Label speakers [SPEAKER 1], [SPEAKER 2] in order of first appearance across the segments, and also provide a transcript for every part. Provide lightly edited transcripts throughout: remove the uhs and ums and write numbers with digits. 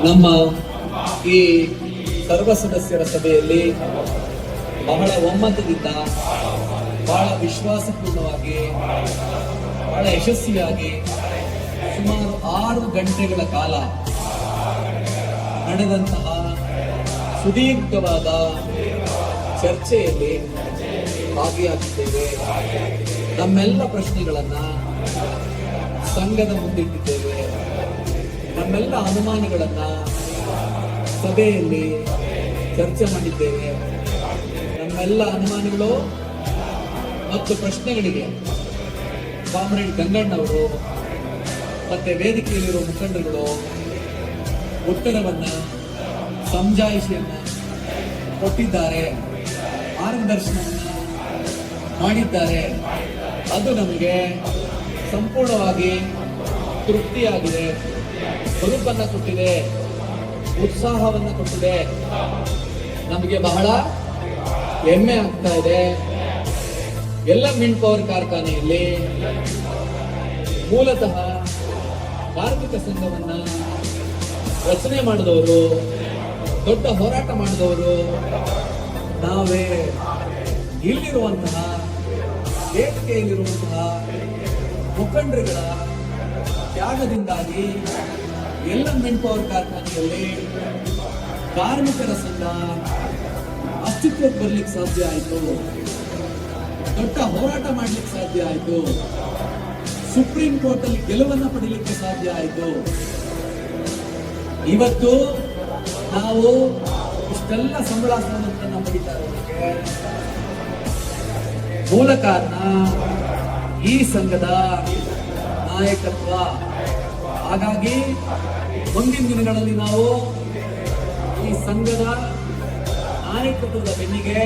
[SPEAKER 1] ನಮ್ಮ ಈ ಸರ್ವ ಸದಸ್ಯರ ಸಭೆಯಲ್ಲಿ ಬಹಳ ಒಮ್ಮತದಿಂದ, ಬಹಳ ವಿಶ್ವಾಸಪೂರ್ಣವಾಗಿ, ಬಹಳ ಯಶಸ್ವಿಯಾಗಿ ಸುಮಾರು 6 ಗಂಟೆಗಳ ಕಾಲ ನಡೆದಂತಹ ಸುದೀರ್ಘವಾದ ಚರ್ಚೆಯಲ್ಲಿ ಭಾಗಿಯಾಗಿದ್ದೇವೆ. ನಮ್ಮೆಲ್ಲ ಪ್ರಶ್ನೆಗಳನ್ನು ಸಂಘದ ಮುಂದಿಟ್ಟಿದ್ದೇವೆ. ನಮ್ಮೆಲ್ಲ ಅನುಮಾನಗಳನ್ನು ಸಭೆಯಲ್ಲಿ ಚರ್ಚೆ ಮಾಡಿದ್ದೇವೆ. ನಮ್ಮೆಲ್ಲ ಅನುಮಾನಗಳು ಮತ್ತು ಪ್ರಶ್ನೆಗಳಿಗೆ ಕಾಮ್ರೇಡ್ ಗಂಗಣ್ಣವರು ಮತ್ತೆ ವೇದಿಕೆಯಲ್ಲಿರುವ ಮುಖಂಡರುಗಳು ಉತ್ತರವನ್ನ, ಸಮಜಾಯಿಷಿಯನ್ನ ಕೊಟ್ಟಿದ್ದಾರೆ, ಮಾರ್ಗದರ್ಶನವನ್ನ ಮಾಡಿದ್ದಾರೆ. ಅದು ನಮಗೆ ಸಂಪೂರ್ಣವಾಗಿ ತೃಪ್ತಿಯಾಗಿದೆ, ಬದುಕನ್ನು ಕೊಟ್ಟಿದೆ, ಉತ್ಸಾಹವನ್ನು ಕೊಟ್ಟಿದೆ. ನಮಗೆ ಬಹಳ ಹೆಮ್ಮೆ ಆಗ್ತಾ ಇದೆ. ಎಲ್ಲ ವಿಂಡ್ ಪವರ್ ಕಾರ್ಖಾನೆಯಲ್ಲಿ ಮೂಲತಃ ಕಾರ್ಮಿಕ ಸಂಘವನ್ನ ರಚನೆ ಮಾಡಿದವರು, ದೊಡ್ಡ ಹೋರಾಟ ಮಾಡಿದವರು ನಾವೇ. ಇಲ್ಲಿರುವಂತಹ ವೇದಿಕೆಯಲ್ಲಿರುವಂತಹ ಮುಖಂಡರುಗಳ ತ್ಯಾಗದಿಂದಾಗಿ ಎಲ್ಲ ವಿಂಡ್ ಪವರ್ ಕಾರ್ಖಾನೆಯಲ್ಲಿ ಕಾರ್ಮಿಕರ ಸಂಘ ಅಸ್ತಿತ್ವಕ್ಕೆ ಬರ್ಲಿಕ್ಕೆ ಸಾಧ್ಯ ಆಯಿತು, ದೊಡ್ಡ ಹೋರಾಟ ಮಾಡ್ಲಿಕ್ಕೆ ಸಾಧ್ಯ ಆಯಿತು, ಸುಪ್ರೀಂ ಕೋರ್ಟ್ ಅಲ್ಲಿ ಗೆಲುವನ್ನು ಪಡೀಲಿಕ್ಕೆ ಸಾಧ್ಯ ಆಯಿತು. ಇವತ್ತು ನಾವು ಇಷ್ಟೆಲ್ಲ ಸಂಬಳ ಸವಲತ್ತನ್ನು ಪಡಿತಾ ಇರೋದಕ್ಕೆ ಮೂಲ ಕಾರಣ ಈ ಸಂಘದ ನಾಯಕತ್ವ. ಹಾಗಾಗಿ ಮುಂದಿನ ದಿನಗಳಲ್ಲಿ ನಾವು ಈ ಸಂಘದ ನಾಯಕತ್ವದ ಬೆನ್ನಿಗೆ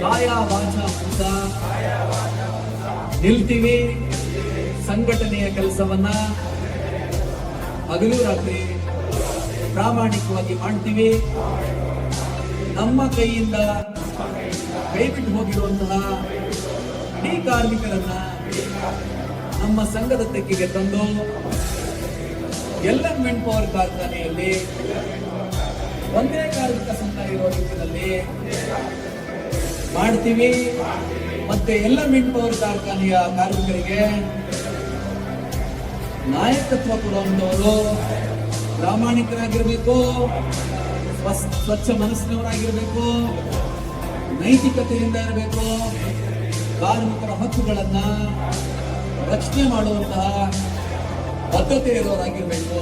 [SPEAKER 1] ಕಾಯ ವಾಚ ಮನಸ ನಿಲ್ತೀವಿ. ಸಂಘಟನೆಯ ಕೆಲಸವನ್ನ ಹಗಲು ರಾತ್ರಿ ಪ್ರಾಮಾಣಿಕವಾಗಿ ಮಾಡ್ತೀವಿ. ನಮ್ಮ ಕೈಯಿಂದ ಕೈಬಿಟ್ಟು ಹೋಗಿರುವಂತಹ ಈ ಕಾರ್ಮಿಕರನ್ನ ನಮ್ಮ ಸಂಘದ ತೆಕ್ಕೆಗೆ ತಂದು ಎಲ್ಲ ವಿಂಡ್ ಪವರ್ ಕಾರ್ಖಾನೆಯಲ್ಲಿ ಒಂದೇ ಕಾರ್ಮಿಕ ಸಂಘ ಇರುವ ರೀತಿಯಲ್ಲಿ ಮಾಡ್ತೀವಿ. ಮತ್ತೆ ಎಲ್ಲ ವಿಂಡ್ ಪವರ್ ಕಾರ್ಖಾನೆಯ ಕಾರ್ಮಿಕರಿಗೆ ನಾಯಕತ್ವ ಕೊಡುವಂತವರು ಪ್ರಾಮಾಣಿಕರಾಗಿರ್ಬೇಕು, ಸ್ವಚ್ಛ ಮನಸ್ಸಿನವರಾಗಿರ್ಬೇಕು, ನೈತಿಕತೆಯಿಂದ ಇರಬೇಕು, ಕಾರ್ಮಿಕರ ಹಕ್ಕುಗಳನ್ನ ರಕ್ಷಣೆ ಮಾಡುವಂತಹ ಬದ್ಧತೆ ಇರೋರಾಗಿರ್ಬೇಕು.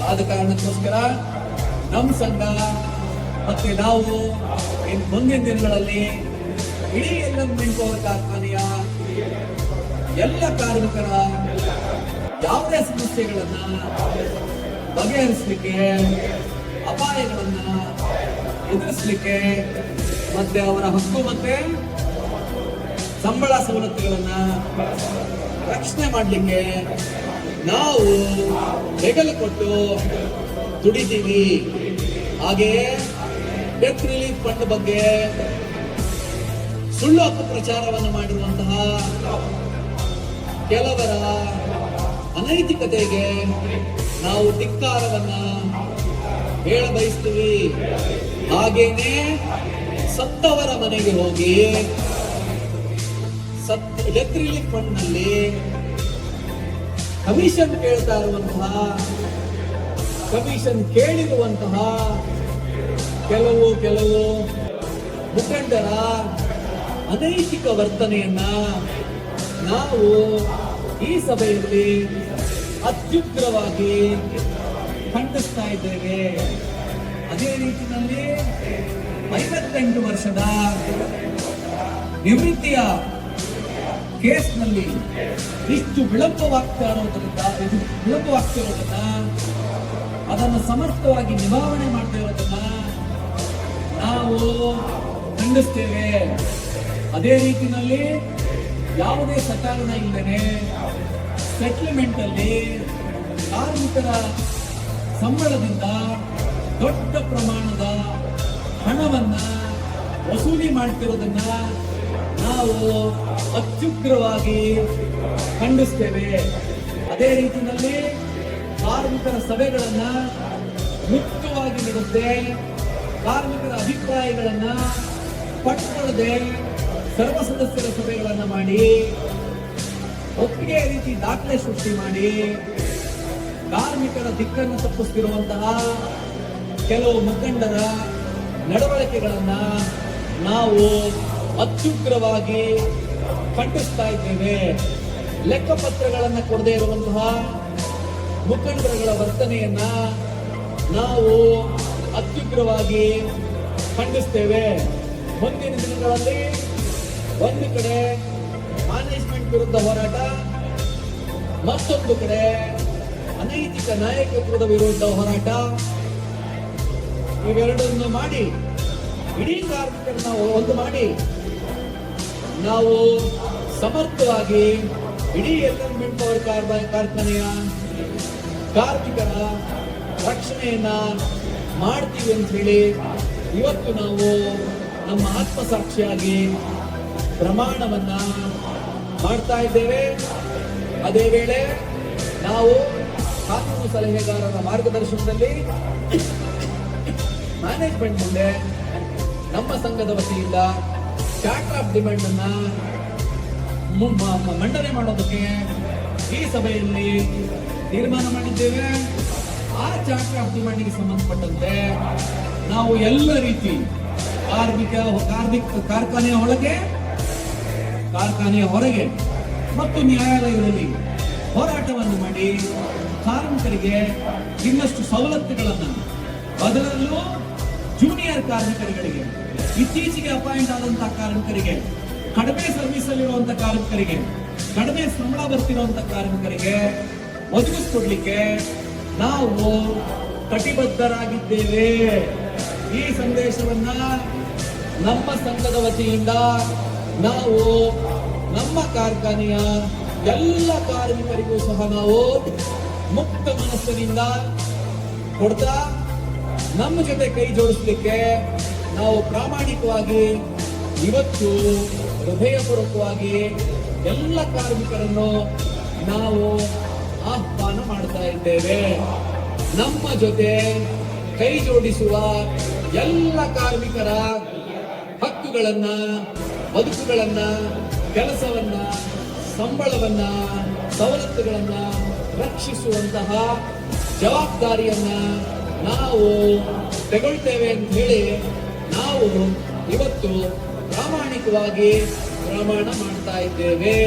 [SPEAKER 1] ಆದ ಕಾರಣಕ್ಕೋಸ್ಕರ ನಮ್ಮ ಸಂಘ ಮತ್ತೆ ನಾವು ಮುಂದಿನ ದಿನಗಳಲ್ಲಿ ಇಡೀ ಎಲ್ಲ ವಿಂಡ್ ಪವರ್ ಕಾರ್ಖಾನೆಯ ಎಲ್ಲ ಕಾರ್ಮಿಕರ ಯಾವುದೇ ಸಮಸ್ಯೆಗಳನ್ನ ಬಗೆಹರಿಸಲಿಕ್ಕೆ, ಅಪಾಯಗಳನ್ನ ಎದುರಿಸಲಿಕ್ಕೆ, ಮತ್ತೆ ಅವರ ಹಕ್ಕು ಮತ್ತೆ ಸಂಬಳ ಸವಲತ್ತುಗಳನ್ನ ರಕ್ಷಣೆ ಮಾಡಲಿಕ್ಕೆ ನಾವು ಹೆಗಲು ಕೊಟ್ಟು ದುಡಿತೀವಿ. ಹಾಗೆಯೇ ಡೆತ್ ರಿಲೀಫ್ ಫಂಡ್ ಬಗ್ಗೆ ಸುಳ್ಳು ಅಪಪ್ರಚಾರವನ್ನು ಮಾಡಿರುವಂತಹ ಕೆಲವರ ಅನೈತಿಕತೆಗೆ ನಾವು ಧಿಕ್ಕಾರವನ್ನ ಹೇಳ ಬಯಸ್ತೀವಿ. ಹಾಗೇನೆ ಸತ್ತವರ ಮನೆಗೆ ಹೋಗಿ ಡೆತ್ ರಿಲೀಫ್ ಫಂಡ್ ನಲ್ಲಿ ಕಮಿಷನ್ ಕೇಳ್ತಾ ಇರುವಂತಹ, ಕಮಿಷನ್ ಕೇಳಿರುವಂತಹ ಕೆಲವು ಮುಖಂಡರ ಅನೈತಿಕ ವರ್ತನೆಯನ್ನ ನಾವು ಈ ಸಭೆಯಲ್ಲಿ ಅತ್ಯುಗ್ರವಾಗಿ ಖಂಡಿಸ್ತಾ ಇದ್ದೇವೆ. ಅದೇ ರೀತಿಯಲ್ಲಿ 58 ವರ್ಷದ ನಿವೃತ್ತಿಯ ಕೇಸ್ನಲ್ಲಿ ಇಷ್ಟು ವಿಳಂಬವಾಗ್ತಿರೋದನ್ನ ಅದನ್ನು ಸಮರ್ಥವಾಗಿ ನಿಭಾವಣೆ ಮಾಡ್ತಾ ಇರೋದನ್ನ ನಾವು ಖಂಡಿಸ್ತೇವೆ. ಅದೇ ರೀತಿಯಲ್ಲಿ ಯಾವುದೇ ಸಕಾರಣ ಇಲ್ಲದೆ ಸೆಟ್ಲ್ಮೆಂಟ್ ಅಲ್ಲಿ ಕಾರ್ಮಿಕರ ಸಂಬಳದಿಂದ ದೊಡ್ಡ ಪ್ರಮಾಣದ ಹಣವನ್ನ ವಸೂಲಿ ಮಾಡ್ತಿರೋದನ್ನ ನಾವು ಅತ್ಯುಗ್ರವಾಗಿ ಖಂಡಿಸ್ತೇವೆ. ಅದೇ ರೀತಿಯಲ್ಲಿ ಕಾರ್ಮಿಕರ ಸಭೆಗಳನ್ನ ಮುಕ್ತವಾಗಿ ನಡೆಸದೆ, ಕಾರ್ಮಿಕರ ಅಭಿಪ್ರಾಯಗಳನ್ನ ಪಟ್ಕೊಳ್ಳದೆ ಸರ್ವ ಸದಸ್ಯರ ಸಭೆಗಳನ್ನ ಮಾಡಿ ಒಪ್ಪಿಗೆ ರೀತಿ ದಾಖಲೆ ಸೃಷ್ಟಿ ಮಾಡಿ ಕಾರ್ಮಿಕರ ದಿಕ್ಕನ್ನು ತಪ್ಪಿಸ್ತಿರುವಂತಹ ಕೆಲವು ಮುಖಂಡರ ನಡವಳಿಕೆಗಳನ್ನ ನಾವು ಅತ್ಯುಗ್ರವಾಗಿ ಖಂಡಿಸ್ತಾ ಇದ್ದೇವೆ. ಲೆಕ್ಕಪತ್ರಗಳನ್ನ ಕೊಡದೇ ಇರುವಂತಹ ಮುಖಂಡರುಗಳ ವರ್ತನೆಯನ್ನ ನಾವು ಅತ್ಯುಗ್ರವಾಗಿ ಖಂಡಿಸ್ತೇವೆ. ಮುಂದಿನ ದಿನಗಳಲ್ಲಿ ಒಂದು ಕಡೆ ಮ್ಯಾನೇಜ್ಮೆಂಟ್ ವಿರುದ್ಧ ಹೋರಾಟ, ಮತ್ತೊಂದು ಕಡೆ ಅನೈತಿಕ ನಾಯಕತ್ವದ ವಿರುದ್ಧ ಹೋರಾಟ, ಇವೆರಡನ್ನು ಮಾಡಿ ಇಡೀ ಕಾರ್ಮಿಕರನ್ನ ಒಂದು ಮಾಡಿ ನಾವು ಸಮರ್ಥವಾಗಿ ಇಡೀ ಎಲ್ಎನ್ ಪವರ್ ಕಾರ್ಖಾನೆಯ ಕಾರ್ಮಿಕರ ರಕ್ಷಣೆಯನ್ನ ಮಾಡ್ತೀವಿ ಅಂತ ಹೇಳಿ ಇವತ್ತು ನಾವು ನಮ್ಮ ಆತ್ಮಸಾಕ್ಷಿಯಾಗಿ ಪ್ರಮಾಣವನ್ನ ಮಾಡ್ತಾ ಇದ್ದೇವೆ. ಅದೇ ವೇಳೆ ನಾವು ಕಾನೂನು ಸಲಹೆಗಾರರ ಮಾರ್ಗದರ್ಶನದಲ್ಲಿ ಮ್ಯಾನೇಜ್ಮೆಂಟ್ ಮುಂದೆ ನಮ್ಮ ಸಂಘದ ವತಿಯಿಂದ ಚಾರ್ಟರ್ ಆಫ್ ಡಿಮ್ಯಾಂಡ್ ಅನ್ನ ಮಂಡನೆ ಮಾಡೋದಕ್ಕೆ ಈ ಸಭೆಯಲ್ಲಿ ತೀರ್ಮಾನ ಮಾಡಿದ್ದೇವೆ. ಆ ಚಾರ್ಟರ್ ಆಫ್ ಡಿಮ್ಯಾಂಡ್ಗೆ ಸಂಬಂಧಪಟ್ಟಂತೆ ನಾವು ಎಲ್ಲ ರೀತಿ ಕಾರ್ಖಾನೆಯ ಒಳಗೆ, ಕಾರ್ಖಾನೆಯ ಹೊರಗೆ ಮತ್ತು ನ್ಯಾಯಾಲಯದಲ್ಲಿ ಹೋರಾಟವನ್ನು ಮಾಡಿ ಕಾರ್ಮಿಕರಿಗೆ ಇನ್ನಷ್ಟು ಸವಲತ್ತುಗಳನ್ನು, ಅದರಲ್ಲೂ ಜೂನಿಯರ್ ಕಾರ್ಮಿಕರುಗಳಿಗೆ, ಇತ್ತೀಚೆಗೆ ಅಪಾಯಿಂಟ್ ಆದಂತಹ ಕಾರ್ಮಿಕರಿಗೆ, ಕಡಿಮೆ ಸರ್ವಿಸ್ ಅಲ್ಲಿರುವಂತಹ ಕಾರ್ಮಿಕರಿಗೆ, ಕಡಿಮೆ ಸಂಬಳ ಬರ್ತಿರುವಂತಹ ಕಾರ್ಮಿಕರಿಗೆ ಒದಗಿಸ್ಕೊಡ್ಲಿಕ್ಕೆ ನಾವು ಕಟಿಬದ್ಧರಾಗಿದ್ದೇವೆ. ಈ ಸಂದೇಶವನ್ನ ನಮ್ಮ ಸಂಘದ ವತಿಯಿಂದ ನಾವು ನಮ್ಮ ಕಾರ್ಖಾನೆಯ ಎಲ್ಲ ಕಾರ್ಮಿಕರಿಗೂ ಸಹ ನಾವು ಮುಕ್ತ ಮನಸ್ಸಿನಿಂದ ಕೊಡ್ತಾ, ನಮ್ಮ ಜೊತೆ ಕೈ ಜೋಡಿಸಲಿಕ್ಕೆ ನಾವು ಪ್ರಾಮಾಣಿಕವಾಗಿ ಇವತ್ತು ಹೃದಯಪೂರ್ವಕವಾಗಿ ಎಲ್ಲ ಕಾರ್ಮಿಕರನ್ನು ನಾವು ಆಹ್ವಾನ ಮಾಡ್ತಾ ಇದ್ದೇವೆ. ನಮ್ಮ ಜೊತೆ ಕೈ ಜೋಡಿಸುವ ಎಲ್ಲ ಕಾರ್ಮಿಕರ ಹಕ್ಕುಗಳನ್ನ, ಬದುಕುಗಳನ್ನ, ಕೆಲಸವನ್ನ, ಸಂಬಳವನ್ನ, ಸವಲತ್ತುಗಳನ್ನ ರಕ್ಷಿಸುವಂತಹ ಜವಾಬ್ದಾರಿಯನ್ನ ನಾವು ತಗೊಳ್ತೇವೆ ಅಂತ ಹೇಳಿ ನಾವು ಇವತ್ತು ಪ್ರಾಮಾಣಿಕವಾಗಿ ಪ್ರಮಾಣ ಮಾಡ್ತಾ ಇದ್ದೇವೆ.